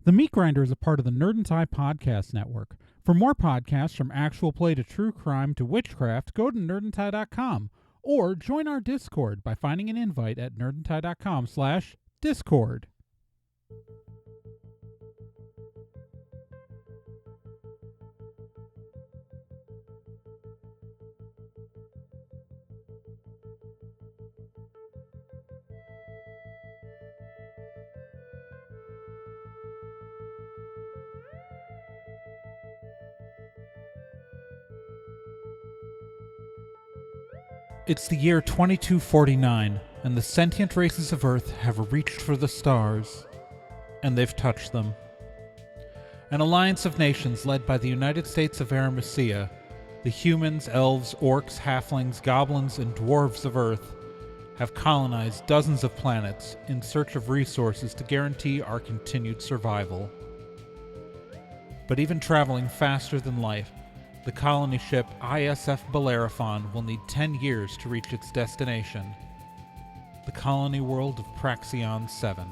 The Meat Grinder is a part of the Nerd and Tie podcast network. For more podcasts from actual play to true crime to witchcraft, go to nerdandtie.com or join our Discord by finding an invite at nerdandtie.com/Discord. It's the year 2249, and the sentient races of Earth have reached for the stars, and they've touched them. An alliance of nations led by the United States of Aramesia, the humans, elves, orcs, halflings, goblins, and dwarves of Earth, have colonized dozens of planets in search of resources to guarantee our continued survival. But even traveling faster than light, the colony ship ISF Bellerophon will need 10 years to reach its destination, the colony world of Praxion 7.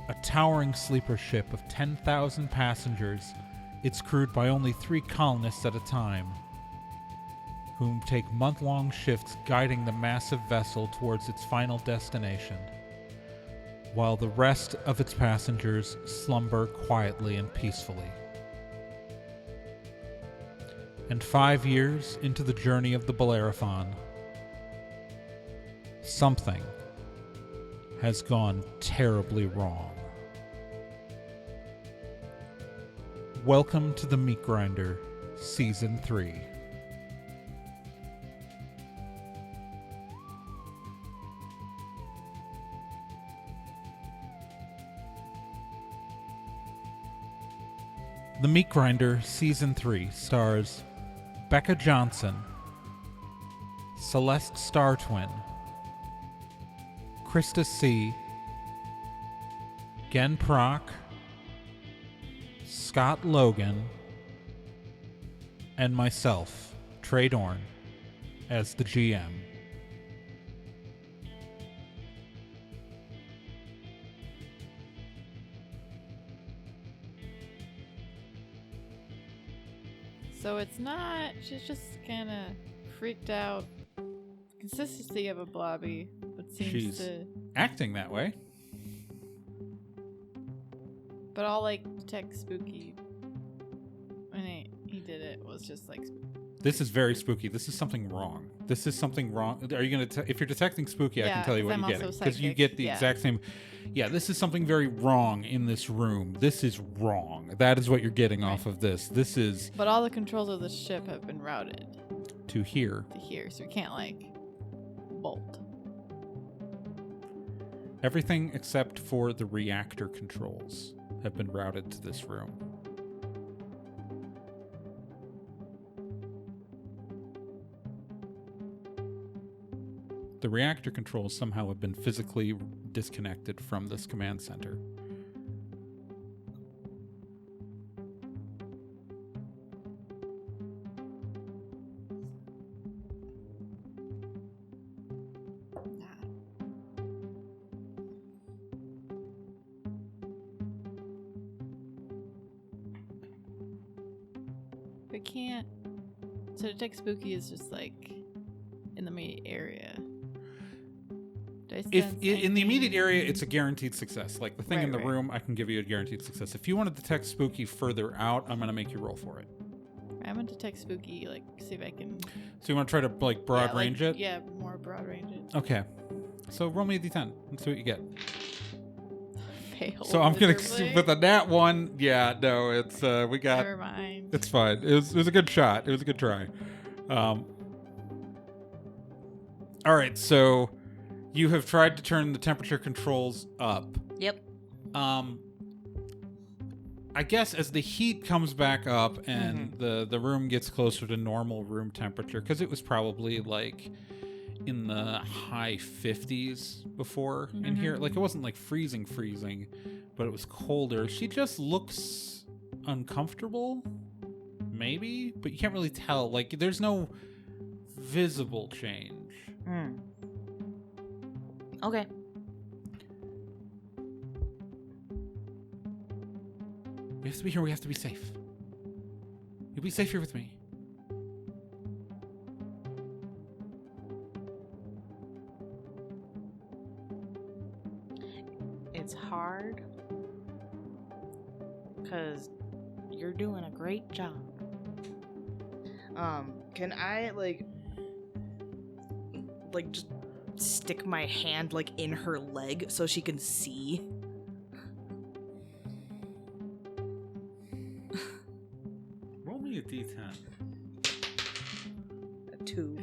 A towering sleeper ship of 10,000 passengers, it's crewed by only 3 colonists at a time, whom take month-long shifts guiding the massive vessel towards its final destination, while the rest of its passengers slumber quietly and peacefully. And 5 years into the journey of the Bellerophon, something has gone terribly wrong. Welcome to the Meat Grinder, Season 3. The Meat Grinder, Season 3 stars Becca Johnson, Celeste Startwin, Krista C., Gen Proc, Scott Logan, and myself, Trey Dorn, as the GM. So it's not, she's just kind of freaked out. Consistency of a blobby, but seems She's to... acting that way. But all like detect spooky. When he did it was just like spooky. This is very spooky. This is something wrong. This is something wrong. Are you going to, if you're detecting spooky, I can tell you what you're getting. Because you get the exact same. Yeah, this is something very wrong in this room. This is wrong. That is what you're getting off of this. This is. But all the controls of the ship have been routed. To here. To here, so we can't like bolt. Everything except for the reactor controls have been routed to this room. The reactor controls somehow have been physically disconnected from this command center. We can't. So detect spooky is just like in the immediate area. If in the immediate area, it's a guaranteed success. Like the thing in the room, I can give you a guaranteed success. If you want to detect spooky further out, I'm going to make you roll for it. I'm going to detect spooky, like see if I can. So you want to try to like broad range it? Yeah, more broad range it. Okay. So roll me a d10. Let's see what you get. Fail. So I'm going to, with a nat 1, yeah, no, it's, we got. Never mind. It's fine. It was a good shot. It was a good try. All right, so you have tried to turn the temperature controls up. Yep. I guess as the heat comes back up and the room gets closer to normal room temperature, because it was probably like in the high 50s before in here. Like it wasn't like freezing, but it was colder. She just looks uncomfortable, maybe, but you can't really tell. Like there's no visible change. Okay. We have to be here. We have to be safe. You'll be safe here with me. It's hard because you're doing a great job. Can I like just stick my hand like in her leg so she can see? Roll me a d10. A 2.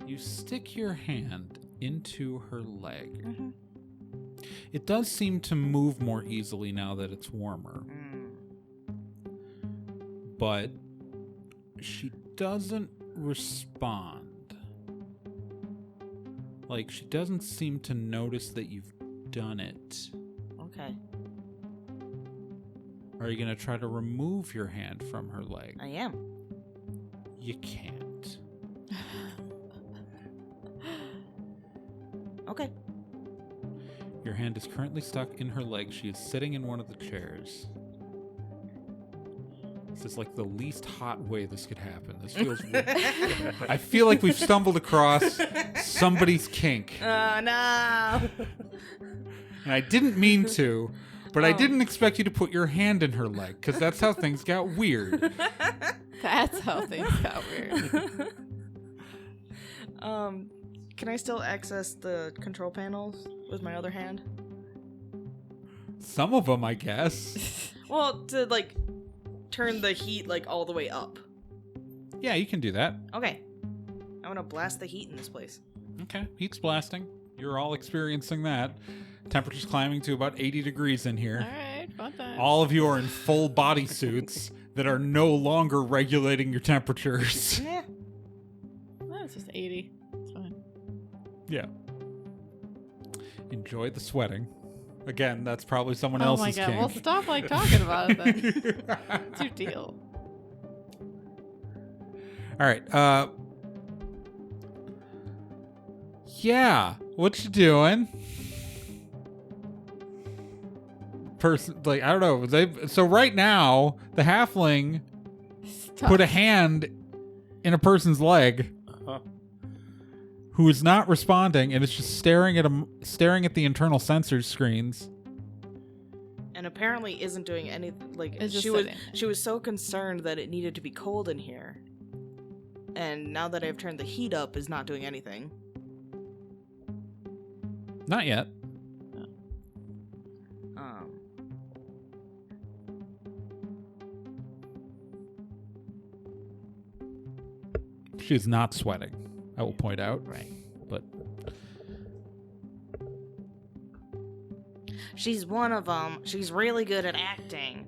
You stick your hand into her leg. Mm-hmm. It does seem to move more easily now that it's warmer. But she doesn't respond. Like, she doesn't seem to notice that you've done it. Okay. Are you going to try to remove your hand from her leg? I am. You can't. Okay. Your hand is currently stuck in her leg. She is sitting in one of the chairs. This is like the least hot way this could happen. This feels weird. I feel like we've stumbled across somebody's kink. Oh, no. And I didn't mean to, but I didn't expect you to put your hand in her leg, because that's how things got weird. That's how things got weird. Can I still access the control panels with my other hand? Some of them, I guess. Well, to like turn the heat like all the way up. Yeah, you can do that. Okay. I want to blast the heat in this place. Okay, heat's blasting. You're all experiencing that. Temperature's climbing to about 80 degrees in here. All right, fun time. All of you are in full bodysuits that are no longer regulating your temperatures. Yeah. No, it's just 80. It's fine. Yeah. Enjoy the sweating. Again, that's probably someone Oh my else's god, kink. well stop like talking about it then. What's your deal? All right. Yeah. What you doing? Like, I don't know. So right now, the halfling Stop. put a hand in a person's leg who is not responding and is just staring at the internal sensor screens. And apparently isn't doing anything. Like It's just she was, sitting. she was so concerned that it needed to be cold in here, and now that I've turned the heat up, is not doing anything. Not yet. She is not sweating, I will point out. Right. But She's one of them. She's really good at acting.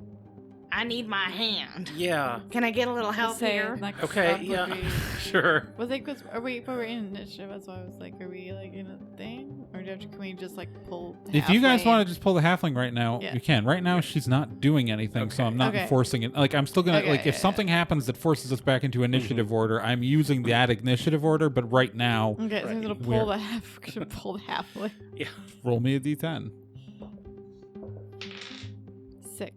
I need my hand. Yeah. Can I get a little help Say here? next Okay, up would yeah. be- Sure. Well, I think but we're in initiative. That's why I was like, are we like in a thing, or can we just like pull? if you guys halfway want to in? just pull the halfling right now, Yeah. you can. Right now, she's not doing anything, so Okay. I'm not Okay. enforcing it. Like, I'm still gonna Okay, like if yeah, something happens that forces us back into initiative Mm-hmm. order, I'm using that initiative order. But right now, Okay, so I'm Right. gonna We're- pull the half. Gonna pull the halfway. Yeah. roll me a d10. 6.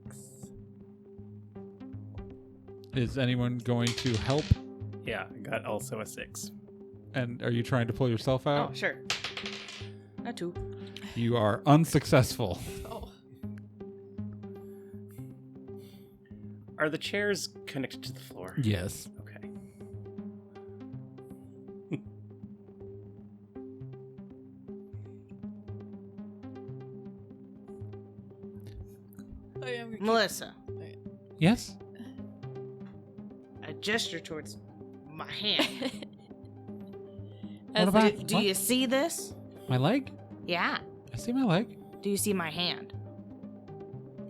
Is anyone going to help? Yeah. I got also a 6. And are you trying to pull yourself Oh, out? sure. Not two. You are unsuccessful. Oh. Are the chairs connected to the floor? Yes. Okay. I am gonna Melissa, Yes. I gesture towards my hand. As What I- about- Do What? you see this? My leg? Yeah. I see my leg. Do you see my hand?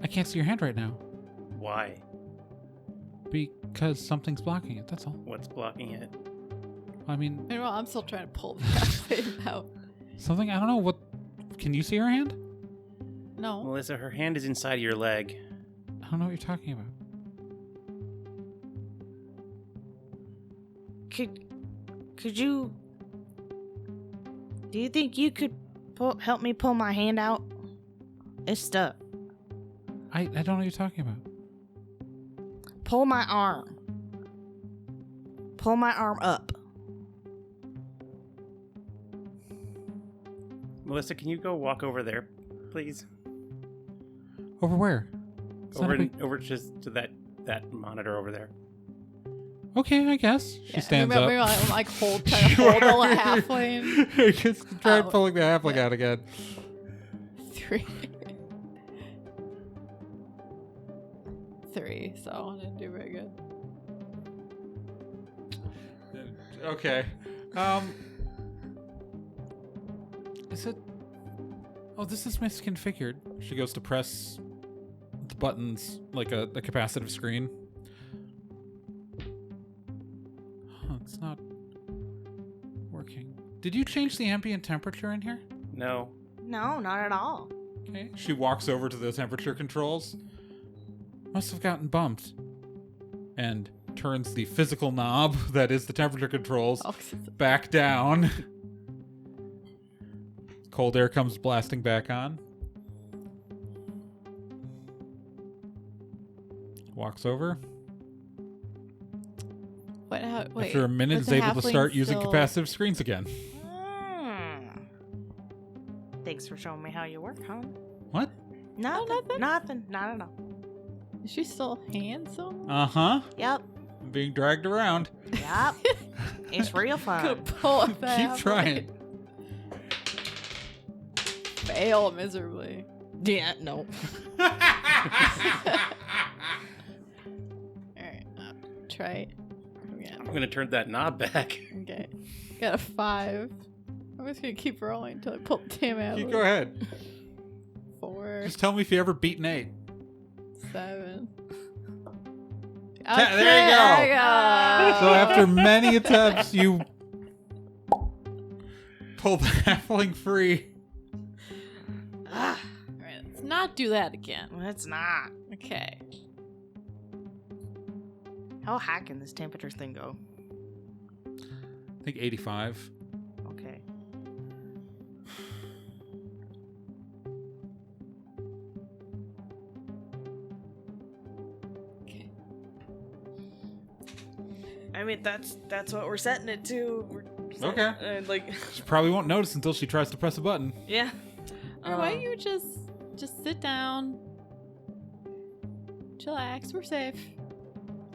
I can't see your hand right now Why? because something's blocking it. That's all. What's blocking it? I mean, Meanwhile, I'm still trying to pull the halfway out. something. I don't know what. Can you see her hand? No. Melissa, her hand is inside of your leg. I don't know what you're talking about. Could you... Do you think you could help me pull my hand out? It's stuck. I don't know what you're talking about. Pull my arm. Pull my arm up. Melissa, can you go walk over there, please? Over where? It's not a big- Over just to that monitor over there. Okay, I guess. She stands maybe, up. Maybe I'm like trying to hold the halfling. Just try pulling the halfling out again. 3. 3, so I didn't do very good. Okay. Is it... Oh, this is misconfigured. She goes to press the buttons like a capacitive screen. Huh, it's not working. Did you change the ambient temperature in here? No. No, not at all. Okay. She walks over to the temperature controls. Must have gotten bumped. And turns the physical knob that is the temperature controls back down. Cold air comes blasting back on. Walks over. Wait, After a minute, is able to start using capacitive screens again. Thanks for showing me how you work, hon. What? Nothing. Nothing. Not at all. Is she still handsome? Uh-huh. Yep. I'm being dragged around. Yep. It's real fun. Could pull it back. Keep trying. Fail miserably. Yeah, no. Alright, try it. Yeah. I'm gonna turn that knob back. Okay. Got a 5. I'm just gonna keep rolling until I pull the damn out. Go ahead. 4. Just tell me if you ever beat an 8. 7. There you go. So after many attempts, you pull the halfling free. Alright, let's not do that again. It's not. Okay. How high can this temperature thing go? I think 85. Okay. Okay. I mean, that's what we're setting it to. Okay. Like, She probably won't notice until she tries to press a button. yeah. Why don't you just sit down, chillax, we're safe.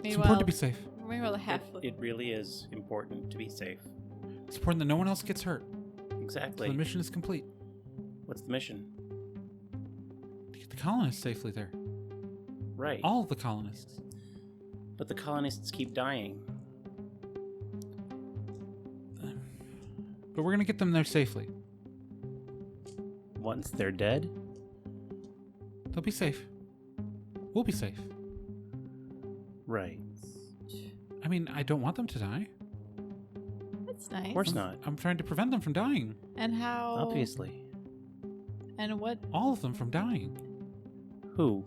It's important to be safe. Meanwhile, the halfling. It really is important to be safe. It's important that no one else gets hurt. Exactly. So the mission is complete. What's the mission? To get the colonists safely there. Right. All of the colonists. But the colonists keep dying. But we're going to get them there safely. Once they're dead? They'll be safe. We'll be safe. Right. I mean, I don't want them to die. That's nice. Of course not. I'm trying to prevent them from dying. And how? Obviously. And what? All of them from dying. Who?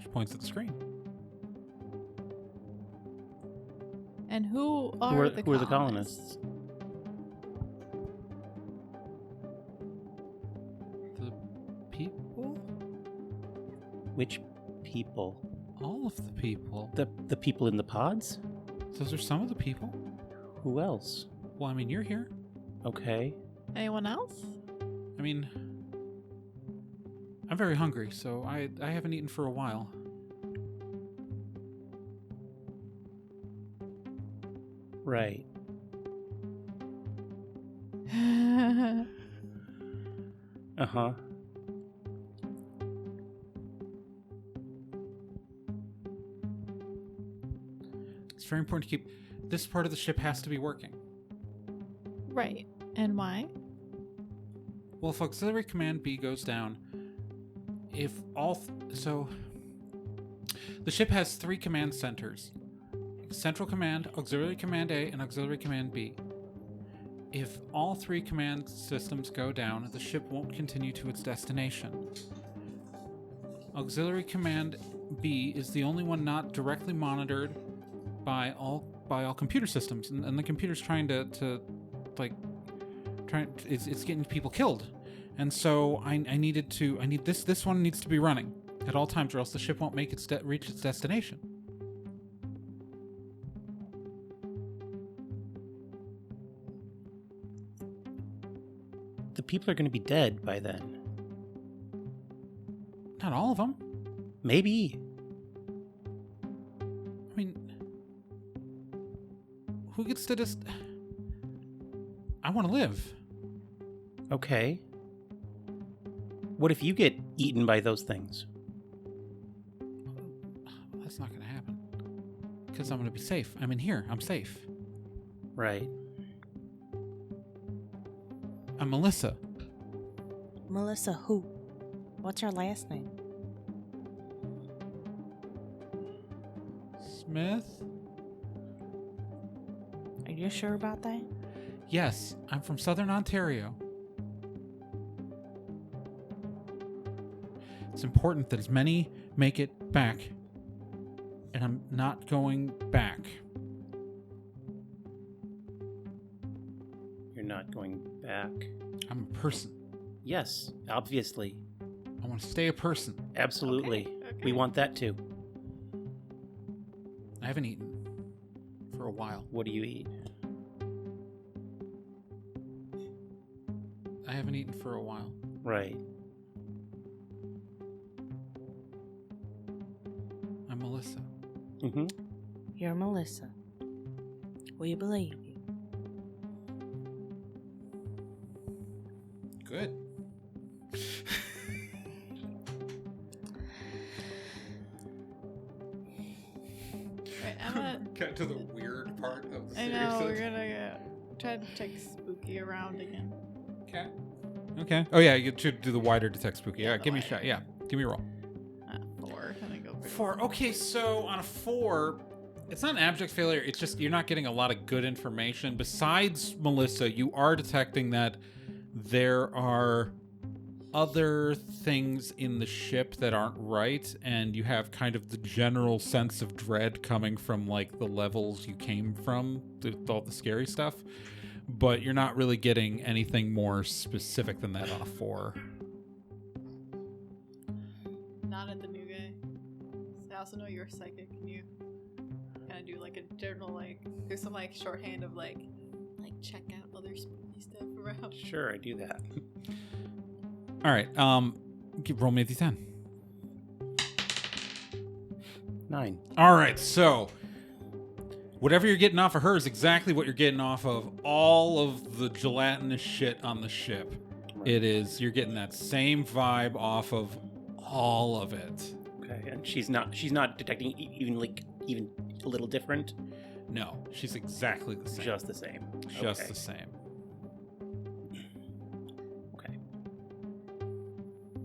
She points at the screen. And who are the who are the colonists? The people? Which people? All of the people. The people in the pods? Those are some of the people. Who else? Well, I mean, you're here. Okay. Anyone else? I mean, I'm very hungry, so I haven't eaten for a while. Right. Uh-huh. It's very important to keep... This part of the ship has to be working. Right. And why? Well, if Auxiliary Command B goes down, if all... So, the ship has 3 command centers. Central Command, Auxiliary Command A, and Auxiliary Command B. If all 3 command systems go down, the ship won't continue to its destination. Auxiliary Command B is the only one not directly monitored by all computer systems, and the computer's trying to like it's getting people killed, and so I need this one needs to be running at all times, or else the ship won't make its reach its destination. The people are going to be dead by then. Not all of them. Maybe. I mean, who gets to just? I want to live. Okay. What if you get eaten by those things? That's not going to happen. Because I'm going to be safe. I'm in here. I'm safe. Right. I'm Melissa. Melissa who? What's her last name? Smith? Are you sure about that? Yes, I'm from Southern Ontario. It's important that as many make it back. And I'm not going back. You're not going back. I'm a person. Yes, obviously. I want to stay a person. Absolutely. Okay. We want that too. I haven't eaten for a while. What do you eat? I haven't eaten for a while. Right. I'm Melissa. Mm-hmm. You're Melissa. We believe you. Good. Right, I'm gonna. Get to the weird part of the I know we're gonna try to text Spooky around again. Okay. Okay. Oh yeah, you should do the wider detect spooky. Yeah, the give me a wider. shot. Yeah, give me a roll. 4. And then go for 4. Okay, so on a 4, it's not an abject failure. It's just you're not getting a lot of good information. Besides Melissa, you are detecting that there are other things in the ship that aren't right, and you have kind of the general sense of dread coming from like the levels you came from, all the scary stuff. But you're not really getting anything more specific than that on a 4. Not at the new guy. So I also know you're psychic. Can you kind of do like a general like? There's some like shorthand of like check out other spooky stuff around. Sure, I do that. All right. Roll me a d10. 9. All right. So whatever you're getting off of her is exactly what you're getting off of all of the gelatinous shit on the ship. Right. It is. You're getting that same vibe off of all of it. Okay, and she's not detecting even a little different. No, she's exactly the same. Just the same. Just Okay. the same. Okay.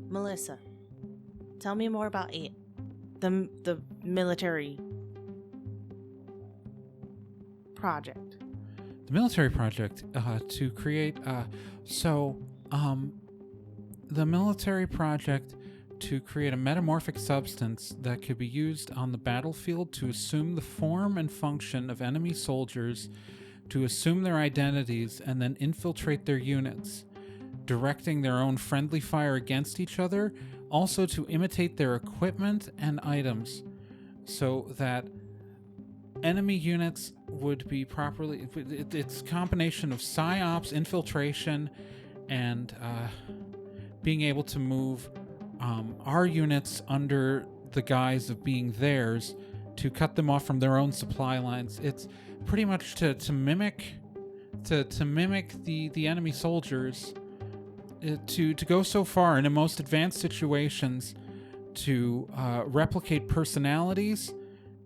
Melissa, tell me more about it. The military project. The military project to create. The military project to create a metamorphic substance that could be used on the battlefield to assume the form and function of enemy soldiers, to assume their identities, and then infiltrate their units, directing their own friendly fire against each other, also to imitate their equipment and items, so that enemy units would be properly... It's a combination of psyops, infiltration, and being able to move our units under the guise of being theirs to cut them off from their own supply lines. It's pretty much to mimic the enemy soldiers, to go so far in the most advanced situations to replicate personalities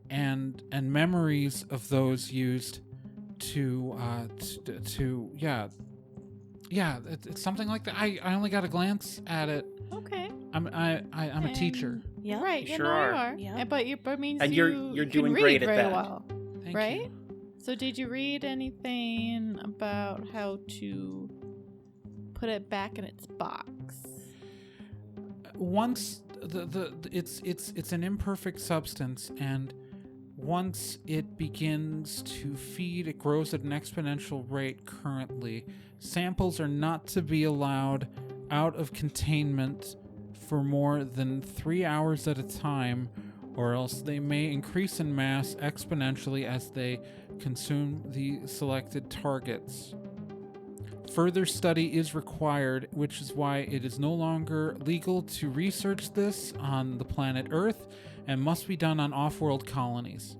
and memories of those used it's something like that. I only got a glance at it. Okay. I'm a teacher. Yeah. Right. You You sure know are. you are. Yeah. But means And you're you're can doing read great at very that. well, Thank right? you. So did you read anything about how to put it back in its box? Once it's an imperfect substance, and once it begins to feed, it grows at an exponential rate currently. Samples are not to be allowed out of containment for more than 3 hours at a time, or else they may increase in mass exponentially as they consume the selected targets. Further study is required, which is why it is no longer legal to research this on the planet Earth and must be done on off-world colonies.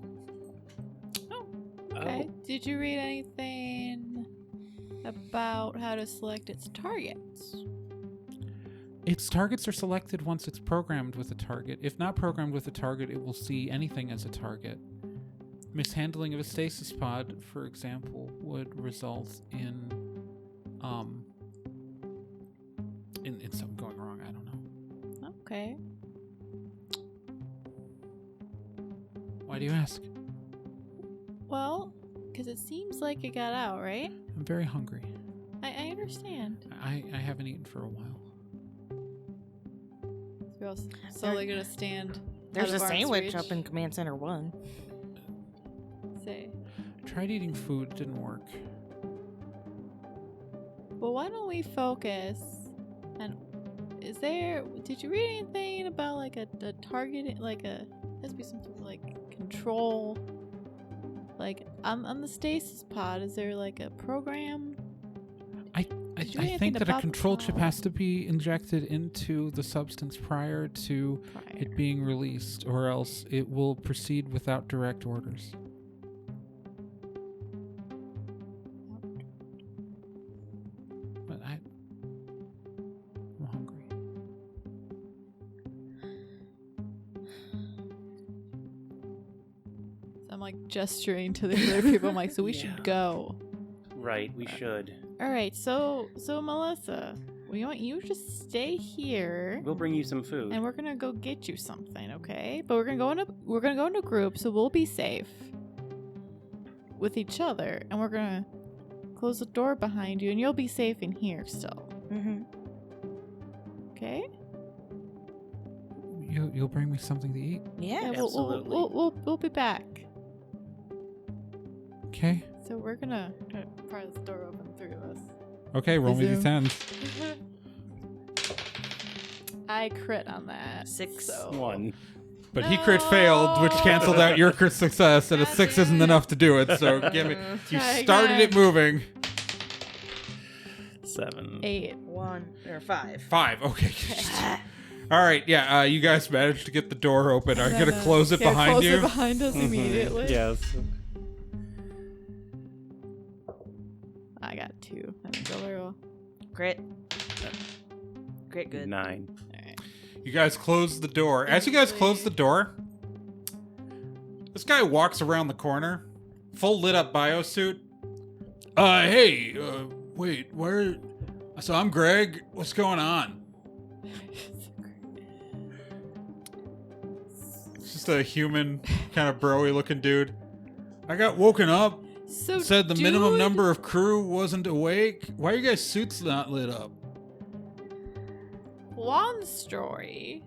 Okay. Did you read anything about how to select its targets? Its targets are selected once it's programmed with a target. If not programmed with a target, it will see anything as a target. Mishandling of a stasis pod, for example, would result in something going wrong. I don't know. Okay. Why do you ask? Well, because it seems like it got out, right? I'm very hungry. I understand. I haven't eaten for a while. So we're all slowly gonna stand. There's out a of arm's sandwich reach. up in Command Center 1. Say, Tried eating food, didn't work. well, why don't we focus? And did you read anything about like a target, like has to be some sort of like control, like on the stasis pod? Is there like a program? Did you read I anything think that a about control the chip has to be injected into the substance prior to it being released, or else it will proceed without direct orders. But I'm hungry. So I'm like gesturing to the other people. I'm like, so we should go. Right, we should. All right, so Melissa, we want you to stay here, We'll bring you some food. and we're gonna go get you something, okay? But we're gonna go in a group, so we'll be safe with each other, and we're gonna close the door behind you, and you'll be safe in here still, Mm-hmm. okay? You'll bring me something to eat? Yeah. Absolutely. We'll be back. Okay. So we're gonna pry this door open, three of us. Okay, roll me Zoom. d10s. I crit on that. 6. So. 1. But he crit failed, which canceled out your crit success, and a 6 isn't enough to do it, so give me... You Try started again. it moving. 7. 8. 1 or 5. 5, okay. All right, yeah, you guys managed to get the door open. Are you going to close it behind close you? it behind us immediately. Yes. I got 2. I didn't go very well. Crit. Crit good. 9. Alright. You guys close the door. As you guys close the door, this guy walks around the corner, full lit up biosuit. Hey, wait, where? So I'm Greg. What's going on? It's just a human, kind of broy looking dude. I got woken up. So Said the minimum dude, number of crew wasn't awake. Why are you guys' suits not lit up? long story.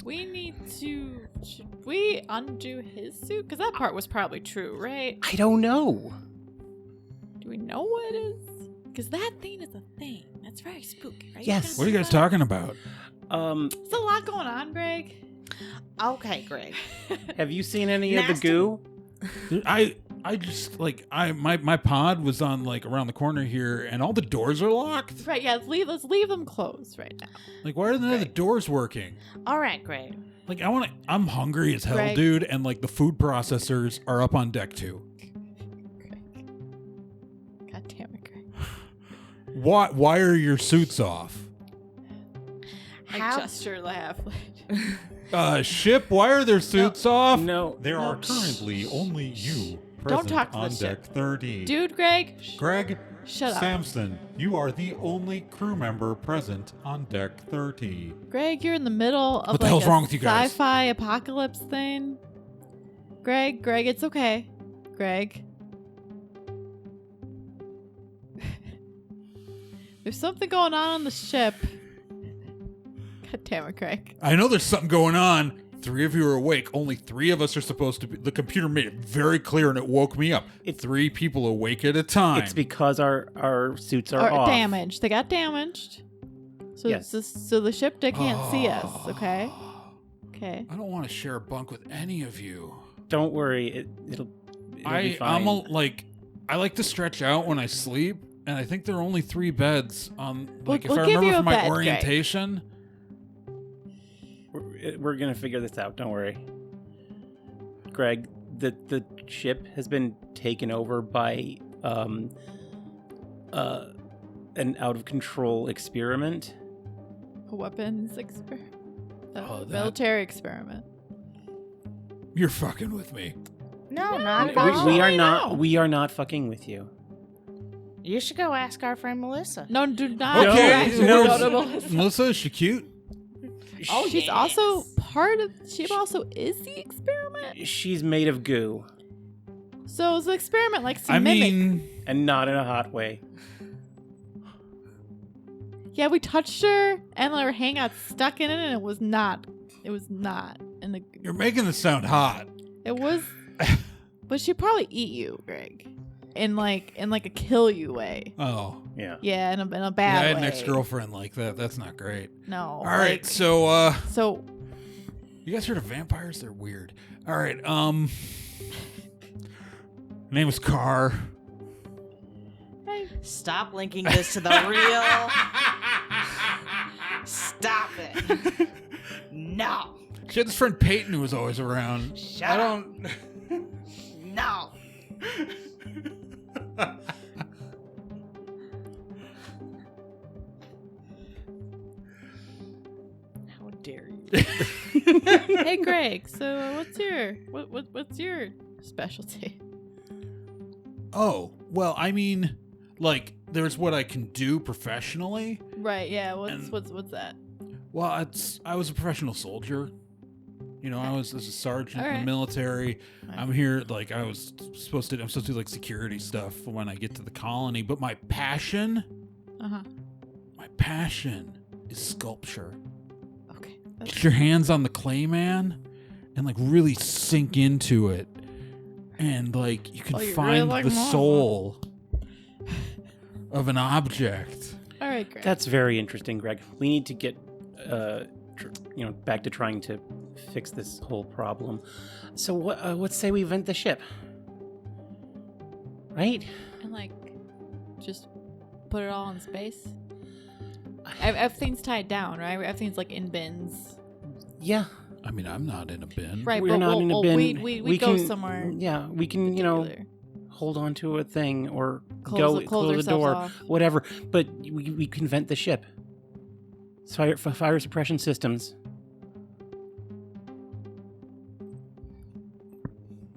We need to. Should we undo his suit? Because that part was probably true, right? I don't know. Do we know what it is? Because that thing is a thing. That's very spooky, right? Yes. What are you guys talking about? There's a lot going on, Greg. Okay, Greg. Have you seen any of the Nasty. goo? I just my pod was on like around the corner here, and all the doors are locked. Right, yeah, let's leave them closed right now. Like, why are none of the doors working? All right, Greg. Like, I'm hungry as hell, Greg. dude, and like the food processors are up on deck too. God damn it, Greg. Why are your suits off? I How- gesture laugh. Ship, why are their suits off? No. There are currently only you present talk to the on ship. deck 30. Dude, Greg, Greg, shut up. Samson, you are the only crew member present on deck 30. Greg, you're in the middle of What the like hell's a wrong with you guys? sci-fi apocalypse thing. Greg, it's okay. Greg. There's something going on the ship. God damn it, Greg. I know there's something going on. 3 of you are awake. Only 3 of us are supposed to be. The computer made it very clear and it woke me up. It's 3 people awake at a time. It's because our suits are off. Damaged. They got damaged. So, Yes. so the ship they can't see us, okay? Okay. I don't want to share a bunk with any of you. Don't worry, it'll be fine. I like to stretch out when I sleep, and I think there are only 3 beds on. Like, We'll if I give you remember a from my bed, Greg. orientation. We're gonna figure this out. Don't worry, Greg. The ship has been taken over by an out of control experiment. A weapons experiment. Oh, that- Military experiment. You're fucking with me. No, No, not we- at all. We are no. not. We are not fucking with you. You should go ask our friend Melissa. No, do not. Okay, No, no, no, no. Melissa, is she cute? Oh, she's also part of. She also is the experiment. She's made of goo, So it's an experiment, like some I mimic. mean, and not in a hot way. Yeah, we touched her, and her hand got stuck in it, and it was not. It was not. And the you're making this sound hot. it was. But she'd probably eat you, Greg, in like a kill you way. Oh, Yeah. Yeah, in a yeah, bad I had way. an ex-girlfriend like that. That's not great. No. All right, like- so So you guys heard of vampires? They're weird. All right, name is Carr. hey, Stop linking this to the real. Stop it. No. She had this friend Peyton who was always around. Shut I up. don't. No. How dare you? hey, Greg. So what's your specialty? Oh, well, I mean, like, there's what I can do professionally. Right. Yeah. And- What's that? Well, I was a professional soldier. You know, I was as a sergeant in the Alright. military. I'm here, like, I'm supposed to do, like, security stuff when I get to the colony. But my passion is sculpture. Okay. Get your hands on the clay man and, like, really sink into it. And, like, you can Oh, you really find like the Marvel. soul of an object. All right, Greg. That's very interesting, Greg. We need to get, back to trying to fix this whole problem. So let's say we vent the ship, right? and like just put it all in space. I have things tied down, right? Everything's like in bins. Yeah. I mean, I'm not in a bin. Right, We're but not in a bin. we go somewhere. Yeah, we can, particular. hold on to a thing or Close close the ourselves door, off. whatever. But we can vent the ship. Fire suppression systems.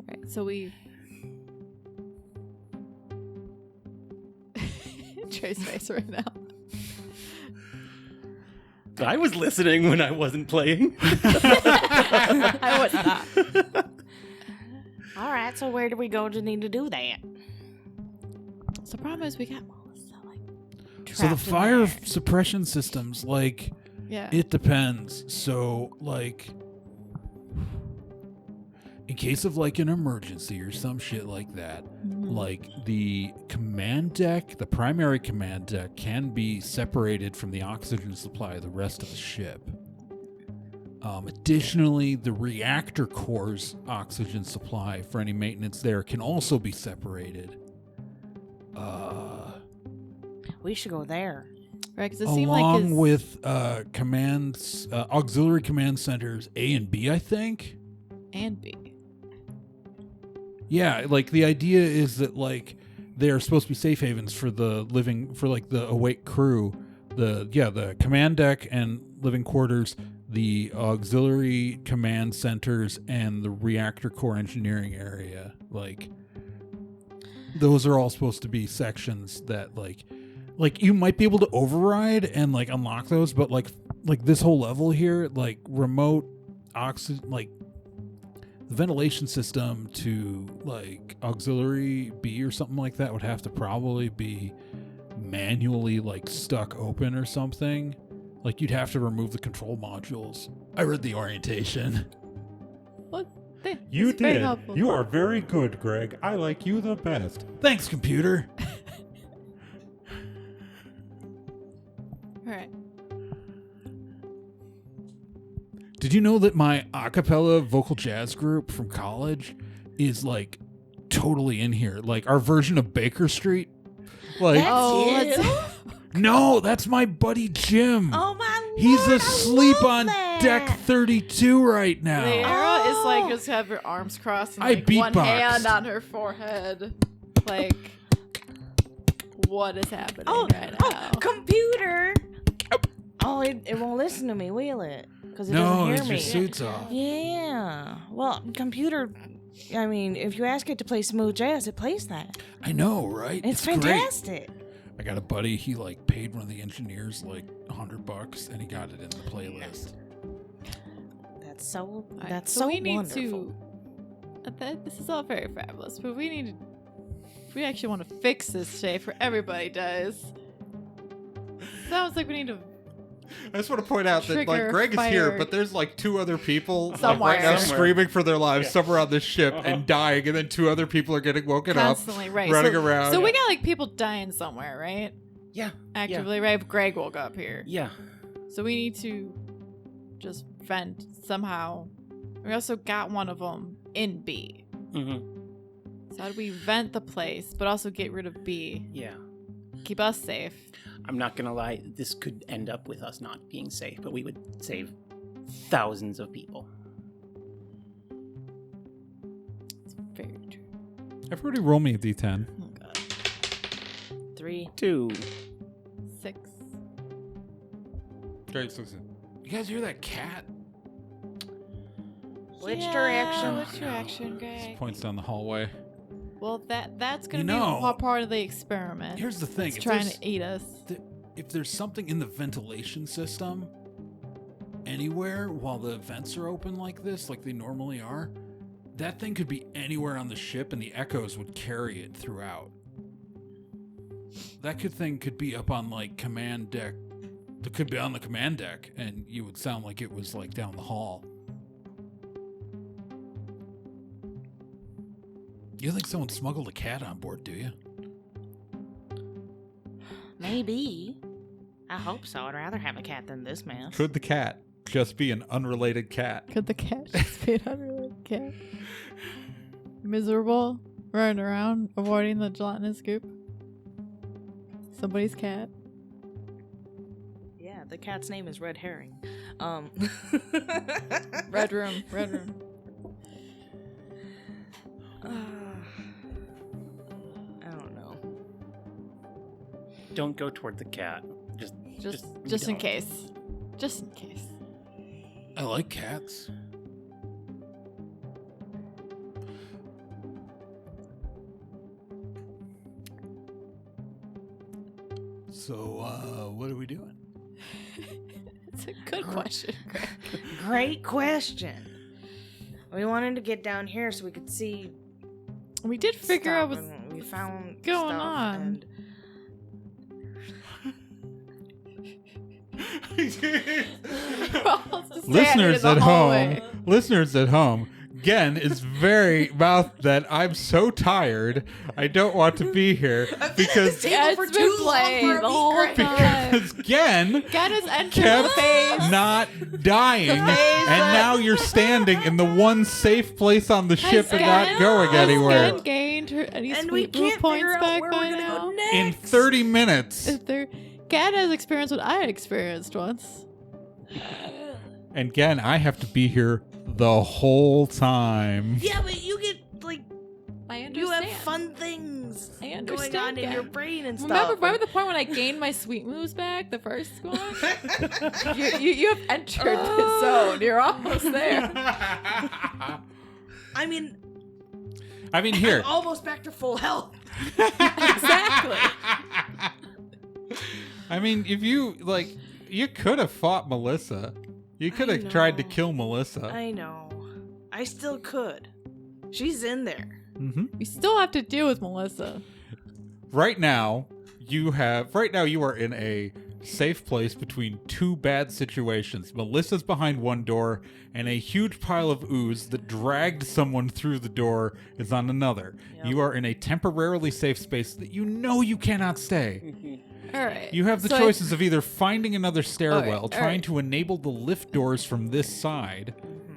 Right, so we. Trey's face right now. I was listening when I wasn't playing. I was not. All right, so where do we go to need to do that? So the problem is we got Melissa like. So the trapped in fire there. suppression systems, like, Yeah. it depends. So, like, in case of, like, an emergency or some shit like that, Mhm. like, the command deck, the primary command deck, can be separated from the oxygen supply of the rest of the ship. Additionally, the reactor core's oxygen supply for any maintenance there can also be separated. We should go there. Right, because it seemed like Along his, with auxiliary command centers A and B, I think. and B. Yeah, like the idea is that like they are supposed to be safe havens for the awake crew. The command deck and living quarters, the auxiliary command centers, and the reactor core engineering area. Like those are all supposed to be sections that like you might be able to override and like unlock those, but like this whole level here, like remote oxygen, like the ventilation system to like auxiliary B or something like that would have to probably be manually like stuck open or something. Like you'd have to remove the control modules. I read the orientation. Well, You it's very did. helpful. You are very good, Greg. I like you the best. Thanks, computer. All right. Did you know that my a cappella vocal jazz group from college is like totally in here? Like our version of Baker Street? Like, no, that's my buddy Jim. Oh my lord! He's I asleep love on that. deck 32 right now. Liara is like Oh. just have her arms crossed and I like one beatboxed. hand on her forehead. Like, what is happening right now? Computer! Oh, it won't listen to me, will it? Because it No, doesn't it's hear your me. suit's off. Yeah. Well, computer, I mean, if you ask it to play smooth jazz, it plays that. I know, right? It's great. fantastic. I got a buddy, he like paid one of the engineers like $100 and he got it in the playlist. That's so, All right, that's so so we need wonderful. this is all very fabulous, but we need to, if we actually want to fix this today for everybody does. Sounds like we need to I just want to point out that like Trigger Greg is here, fire. but there's like two other people like, Somewhere. right now Somewhere. screaming for their lives Yeah. somewhere on this ship Uh-huh. and dying, and then two other people are getting woken constantly up, running around. So we got like people dying somewhere, right? Yeah. Actively, right? If Greg woke up here. Yeah. So we need to just vent somehow. We also got one of them in B. Mm-hmm. So how do we vent the place, but also get rid of B? Yeah. Keep us safe. I'm not gonna lie, this could end up with us not being safe, but we would save thousands of people. It's very true. Everybody roll me a d10. Oh god. 3. 2. 6. Great, so you guys hear that cat? Which Yeah, direction? Which direction, Greg? Points down the hallway. Well, that's gonna You be know, part of the experiment. Here's the thing. It's if trying there's- to eat us. If there's something in the ventilation system anywhere while the vents are open like this, like they normally are, that thing could be anywhere on the ship and the echoes would carry it throughout. Thing could be up on like command deck. It could be on the command deck and you would sound like it was like down the hall. You don't think someone smuggled a cat on board, do you? Maybe. I hope so. I'd rather have a cat than this mess. Could the cat just be an unrelated cat? Could the cat just be an unrelated cat? Miserable, running around, avoiding the gelatinous goop. Somebody's cat. Yeah, the cat's name is Red Herring. Red room, red room. I don't know. Don't go toward the cat. Just Just in don't. case. Just in case. I like cats. So, what are we doing? It's a good question, Greg. Great question. We wanted to get down here so we could see. We did figure out stuff, what's and we found going stuff, on. and Listeners at home, Gen is very mouthed that I'm so tired. I don't want to be here because Yeah, it's been playing the whole time. because Gen Get us entered the kept phase. not dying, and now you're standing in the one safe place on the ship and not going anywhere. Has gained her any and we sweet move can't points figure out back where by we're gonna now? go next. In 30 minutes. If there, Gad has experienced what I experienced once. And Gen, I have to be here the whole time. Yeah, but you get like I you understand. have fun things I going understand, on in Gad. your brain and Remember stuff. the point when I gained my sweet moves back, the first one? you have entered the zone. You're almost there. I mean, Here. I'm almost back to full health. Exactly. If you you could have fought Melissa. You could I have tried to know. kill Melissa. I know. I still could. She's in there. We still have to deal with Melissa. Right now, you are in a safe place between two bad situations. Melissa's behind one door, and a huge pile of ooze that dragged someone through the door is on another. Yep. You are in a temporarily safe space that you know you cannot stay. All right. You have the So choices of either finding another stairwell, all trying right. to enable the lift doors from this side,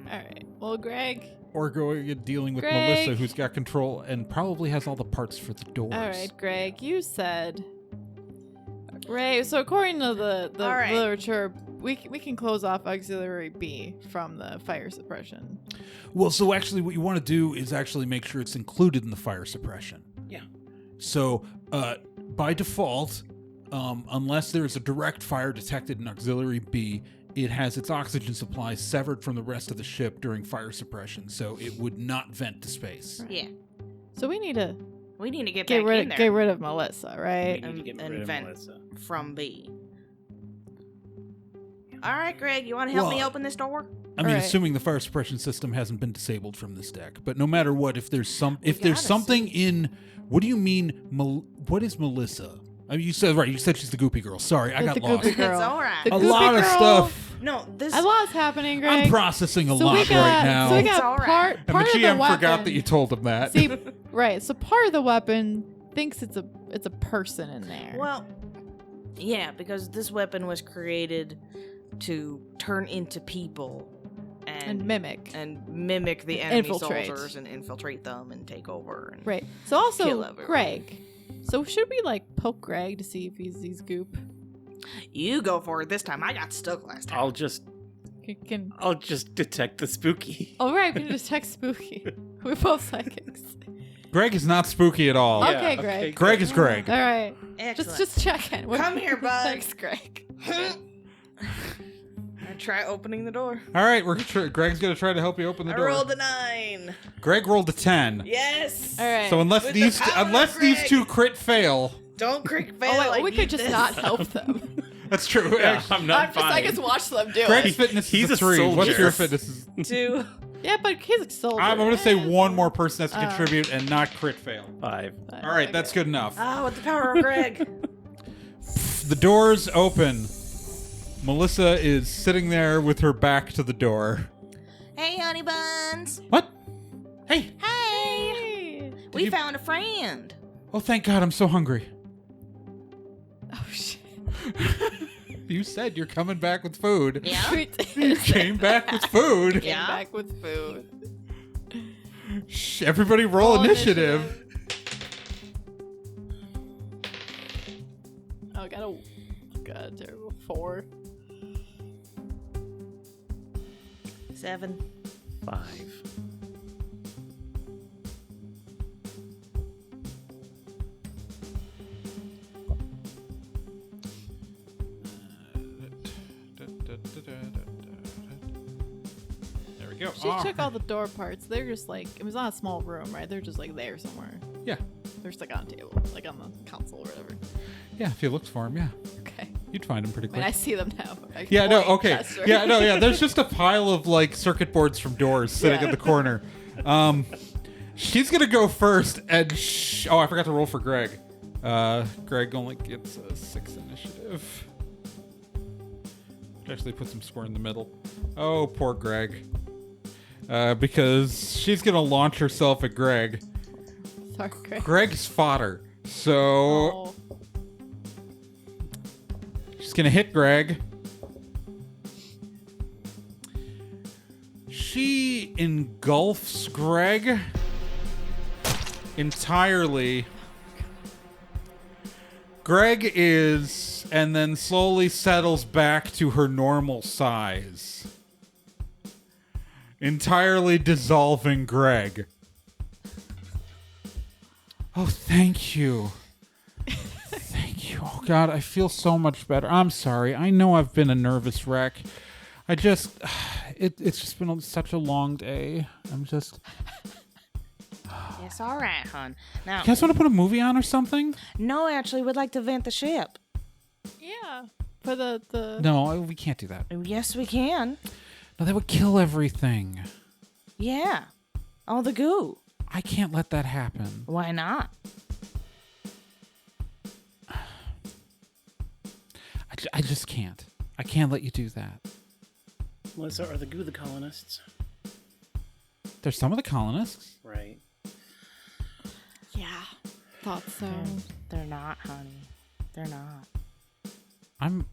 All right. Well, Greg. or going and dealing with Greg. Melissa, who's got control and probably has all the parts for the doors. All right, Greg. You said. Right. So according to the All right. literature, we can close off auxiliary B from the fire suppression. Well, so actually what you want to do is actually make sure it's included in the fire suppression. Yeah. So by default, unless there's a direct fire detected in auxiliary B, it has its oxygen supply severed from the rest of the ship during fire suppression, so it would not vent to space. Yeah. So we need to Get get back rid in there get rid of Melissa, right? We need to get and rid of vent. Melissa. from B. All right, Greg, you want to help me Well, open this door? I mean, Right. assuming the fire suppression system hasn't been disabled from this deck, but no matter what, if there's gotta something see. in, what do you mean? What is Melissa? I mean, you said right. You said she's the goopy girl. Sorry, I got The lost. goopy girl. It's all right. The A goopy lot of girl. stuff. No, this. A lot's happening, Greg. I'm processing a So lot we got, right now. So we It's got all right. part and the of the GM weapon. forgot that you told him that. See, right. So part of the weapon thinks it's a person in there. Well, yeah, because this weapon was created to turn into people and mimic. and mimic the enemy Infiltrate. soldiers and infiltrate them and take over. And Right. So Kill also everyone. Greg. So should we like poke Greg to see if he's goop? You go for it this time. I got stuck last time. I'll just detect the spooky. Oh right, we can just text Spooky. We're both psychics. Greg is not spooky at all. Yeah. Okay, Greg. Greg is Greg. All right. Excellent. Just check in. Come here, bud. Thanks, Greg. I try opening the door. All right, Greg's gonna try to help you open the I door. rolled a 9. Greg rolled a 10. Yes. All right. So unless With the these power of these Greg. two crit fail, Don't creak fail. Oh wait, I we need could just this. not help them. that's true. Yeah, Actually, I'm not I'm just fine. I just watch them do Greg's it. fitness He's is a 3. What's soldier. your fitness? 2. Yeah, but he's a soldier. I'm gonna say Eh, one more person has to Oh. contribute and not crit fail. 5. All right, that's good enough. Oh, with the power of Greg. The doors open. Melissa is sitting there with her back to the door. Hey, honey buns. What? Hey! Hey. We you- found a friend. Oh, thank God, I'm so hungry. Oh shit. You said you're coming back with food. Yeah. We did You say came back with that. food. Came Yeah. back with food. Shh, everybody roll initiative. Oh, got a terrible 4. 7. 5. There we go. She took all the door parts. They're just like it was not a small room, right? They're just like there somewhere. Yeah. They're just like on a table, like on the console or whatever. Yeah, if you looked for him, yeah. Okay. You'd find him pretty I quick. mean, I see them now. I Yeah, no, point, okay. gesture. Yeah, no, yeah. There's just a pile of like circuit boards from doors sitting Yeah. in the corner. She's gonna go first, and oh, I forgot to roll for Greg. Greg only gets a 6 initiative. Actually, put some score in the middle. Oh, poor Greg. Because she's gonna launch herself at Greg. Sorry, Greg. Greg's fodder. So Oh. she's gonna hit Greg. She engulfs Greg entirely. Greg is, and then slowly settles back to her normal size, entirely dissolving Greg. Oh, thank you. Thank you. Oh, God, I feel so much better. I'm sorry. I know I've been a nervous wreck. I just, it's just been such a long day. I'm just, It's all right, hon. Now, you guys want to put a movie on or something? no, actually, we'd like to vent the ship. Yeah. For the No, we can't do that. Yes, we can. No, that would kill everything. Yeah. All the goo. I can't let that happen. Why not? I just can't. I can't let you do that. Melissa, are the goo the colonists? There's some of the colonists. Right. Yeah. Thought so. They're not, honey. They're not. I'm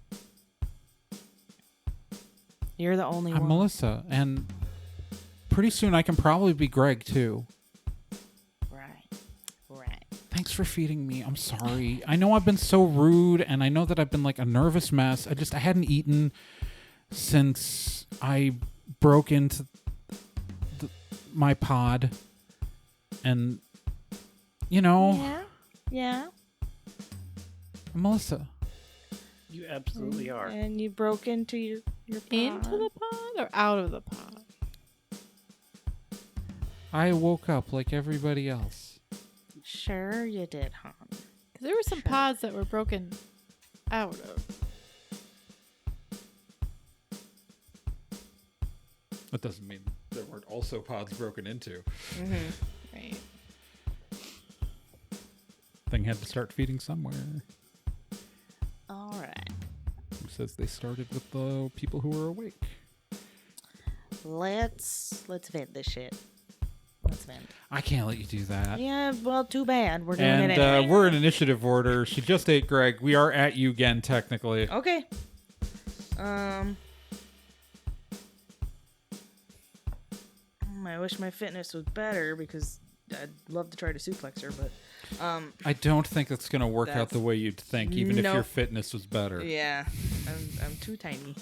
You're the only one. Melissa, and pretty soon I can probably be Greg too. Right. Thanks for feeding me. I'm sorry. I know I've been so rude, and I know that I've been like a nervous mess. I hadn't eaten since I broke into my pod, and Yeah. Melissa. You absolutely are. And you broke into your pod. Into the pod or out of the pod? I woke up like everybody else. Sure you did, hon. Because there were some Sure. pods that were broken out of. That doesn't mean there weren't also pods broken into. Right. Thing had to start feeding somewhere. All right. Who says they started with the people who were awake? Let's vent this shit. Let's vent. I can't let you do that. Yeah, well, too bad. We're doing And it anyway. we're in initiative order. She just ate Greg. We are at you again, technically. Okay. I wish my fitness was better because I'd love to try to suplex her, but I don't think it's going to work out the That's- way you'd think, even if your Nope. fitness was better. yeah, I'm too tiny.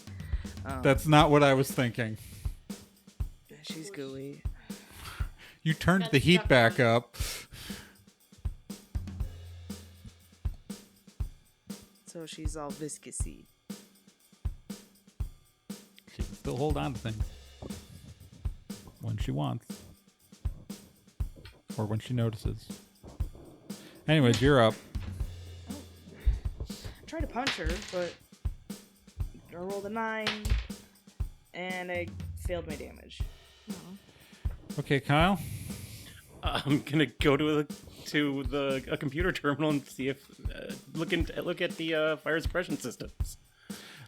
That's not what I was thinking. She's gooey. You turned Got the heat stuck back on. up. So she's all viscousy. She can still hold on to things. When she wants. Or when she notices. Anyways, you're up. I tried to punch her, but I rolled a 9, and I failed my damage. Okay, Kyle. I'm gonna go to a computer terminal and see if look at the fire suppression systems.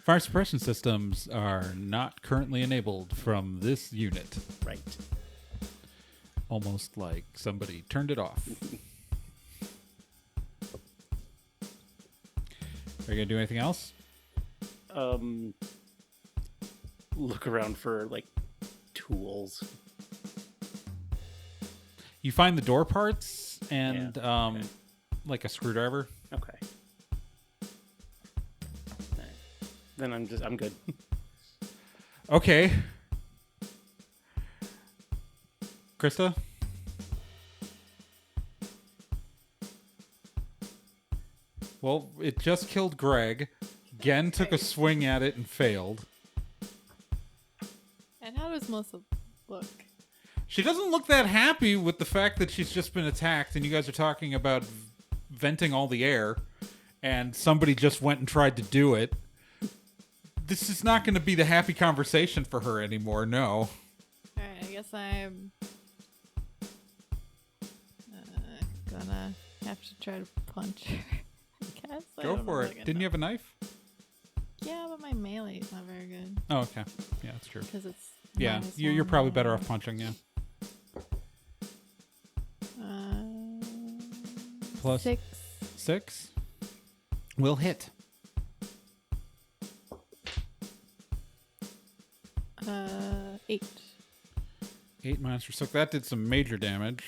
Fire suppression systems are not currently enabled from this unit. Right. Almost like somebody turned it off. Are you gonna do anything else? Look around for like tools. You find the door parts and Yeah, okay. like a screwdriver. Okay. Alright. Then I'm good. Okay. Krista? Well, it just killed Greg. Gen took a swing at it and failed. And how does Melissa look? She doesn't look that happy with the fact that she's just been attacked and you guys are talking about venting all the air and somebody just went and tried to do it. This is not going to be the happy conversation for her anymore, no. Alright, I guess I'm gonna have to try to punch her. I guess. I Go don't know for if I it. can Didn't you have a knife? Yeah, but my melee is not very good. Oh, okay. Yeah, that's true. Because it's. Yeah, minus you're one probably better melee. off punching, yeah. Plus 6. 6 will hit. 8. 8 minus your 6. That did some major damage.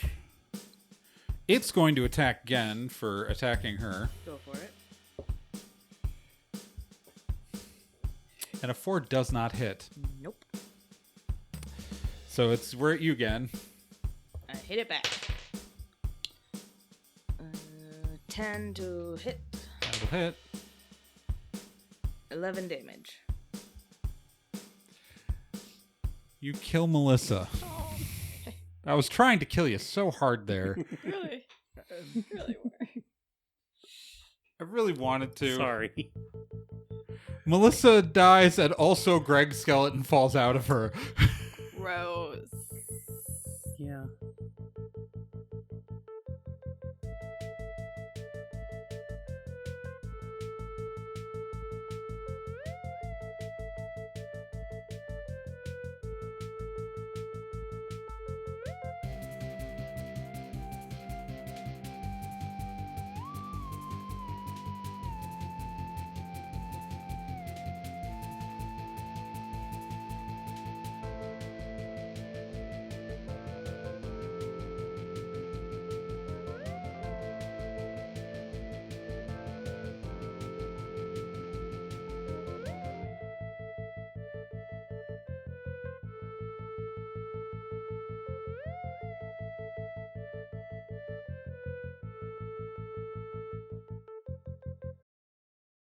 It's going to attack Gen for attacking her. Go for it. And a 4 does not hit. Nope. So we're at you again. I hit it back. 10 to hit. That'll hit. 11 damage. You kill Melissa. Oh, I was trying to kill you so hard there. really? Really were. I really wanted to. Sorry. Melissa dies and also Greg's skeleton falls out of her. Gross.